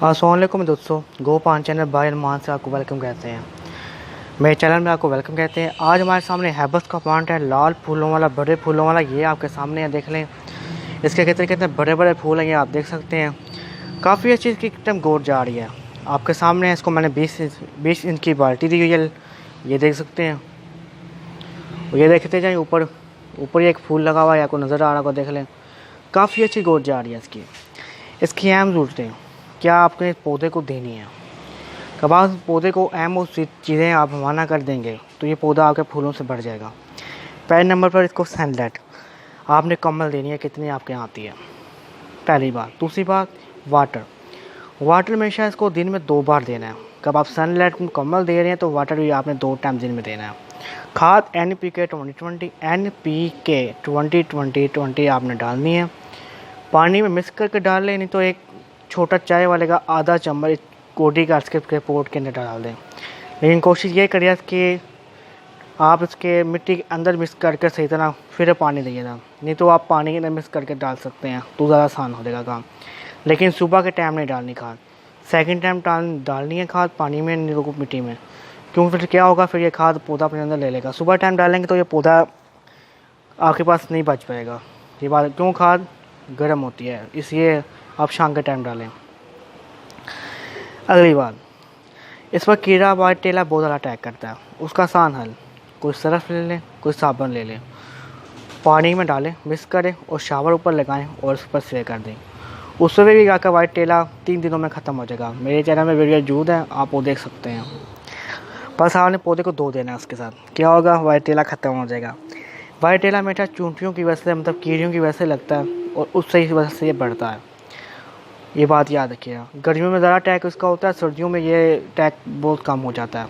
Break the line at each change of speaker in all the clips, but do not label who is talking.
अस्सलाम वालेकुम दोस्तों, गो पान चैनल बाय अरमान से आपको वेलकम कहते हैं। मेरे चैनल में आपको वेलकम कहते हैं। आज हमारे सामने हैबस का प्लांट है, लाल फूलों वाला, बड़े फूलों वाला। ये आपके सामने है, देख लें इसके कितने कितने बड़े बड़े फूल हैं, ये आप देख सकते हैं। काफ़ी अच्छी इसकी एकदम गोर जा रही है आपके सामने है। इसको मैंने 20 इंच की बाल्टी दी हुई है, ये देख सकते हैं। ये देखते जाए, ऊपर ऊपर एक फूल लगा हुआ है, आपको नज़र आ रहा होगा, देख लें। काफ़ी अच्छी गोर जा रही है इसकी अहम ज़रूरतें क्या आपने इस पौधे को देनी है। कब आप पौधे को अहम और चीज़ें आप रवाना कर देंगे तो ये पौधा आपके फूलों से भर जाएगा। पहले नंबर पर इसको सनलाइट आपने कमल देनी है, कितनी आपके यहाँ आती है, पहली बात। दूसरी बात, वाटर हमेशा इसको दिन में 2 बार देना है। कब आप सनलाइट मुकम्मल दे रहे हैं तो वाटर भी आपने 2 टाइम दिन में देना है। खाद NPK 2020 आपने डालनी है। पानी में मिक्स करके डाल लें, नहीं तो एक छोटा चाय वाले का आधा चम्मच कोडी का इसके पोट के अंदर डाल दें। लेकिन कोशिश ये करिए कि आप इसके मिट्टी के अंदर मिक्स करके सही तरह फिर पानी दीजिएगा, नहीं तो आप पानी के अंदर मिक्स करके डाल सकते हैं तो ज़्यादा आसान हो जाएगा काम। लेकिन सुबह के टाइम नहीं डालनी खाद, सेकंड टाइम डालनी है खाद पानी में, नहीं तो मिट्टी में। क्योंकि फिर क्या होगा, फिर ये खाद पौधा अपने अंदर ले लेगा। सुबह टाइम डालेंगे तो ये पौधा आपके पास नहीं बच पाएगा। ये बात क्यों, खाद गर्म होती है, इसलिए आप शाम के टाइम डालें। अगली बात, इस पर कीड़ा वाइट टेला बहुत ज़्यादा अटैक करता है। उसका आसान हल, कोई सरफ ले लें, कोई साबुन ले लें, पानी में डालें, मिक्स करें और शावर ऊपर लगाएं और उस पर स्प्रे कर दें। उससे भी आकर वाइट टेला 3 दिनों में ख़त्म हो जाएगा। मेरे चैनल में वीडियो मौजूद है, आप वो देख सकते हैं। बस आपने पौधे को धो देना है, उसके साथ क्या होगा, वाइट टेला ख़त्म हो जाएगा। वाइट टेला हमेशा चूंटियों की वजह से, मतलब कीड़ियों की वजह से लगता है और उससे इस वजह से ये बढ़ता है। ये बात याद रखिएगा। गर्मियों में ज़्यादा अटैक इसका होता है, सर्दियों में ये अटैक बहुत कम हो जाता है।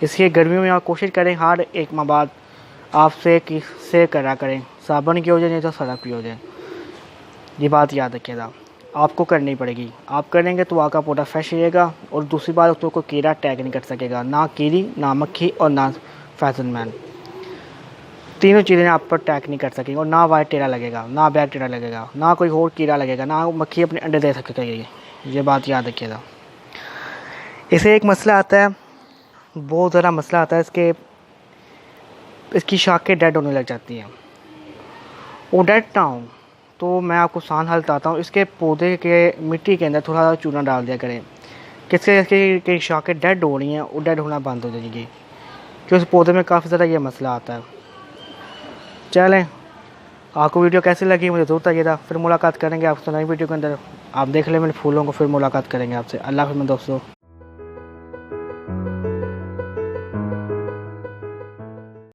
इसलिए गर्मियों में आप कोशिश करें हर 1 माह बाद आप से करा करें, साबुन की हो जाए नहीं तो सरफ की हो जाए। ये बात याद रखिएगा, आपको करनी पड़ेगी। आप करेंगे तो आपका पौधा फ्रेश रहेगा। और दूसरी बात, उसको कोई कीड़ा अटैक नहीं कर सकेगा, ना कीड़ी, ना मक्खी और ना फैजनमैन। तीनों चीज़ें आप पर अटैक नहीं कर सकेंगे। और ना वाइट टेरा लगेगा, ना ब्लैक टेरा लगेगा, ना कोई और कीड़ा लगेगा, ना मक्खी अपने अंडे दे सकेगी। ये बात याद रखिएगा। इसे एक मसला आता है, बहुत ज़्यादा मसला आता है, इसकी शाखें डेड होने लग जाती हैं। वो डेड ना हो तो मैं आपको आसान हल बताता हूँ। इसके पौधे के मिट्टी के अंदर थोड़ा सा चूना डाल दिया करें, किससे इसकी शाखें डेड हो रही हैं, वो डेड होना बंद हो जाएगी। क्योंकि उस पौधे में काफ़ी ज़्यादा ये मसला आता है। चलें, आपको वीडियो कैसी लगी मुझे ज़रूर बताइएगा। फिर मुलाकात करेंगे आपसे नई वीडियो के अंदर। आप देख लें मेरे फूलों को, फिर मुलाकात करेंगे आपसे। अल्लाह हाफ़िज़ दोस्तों।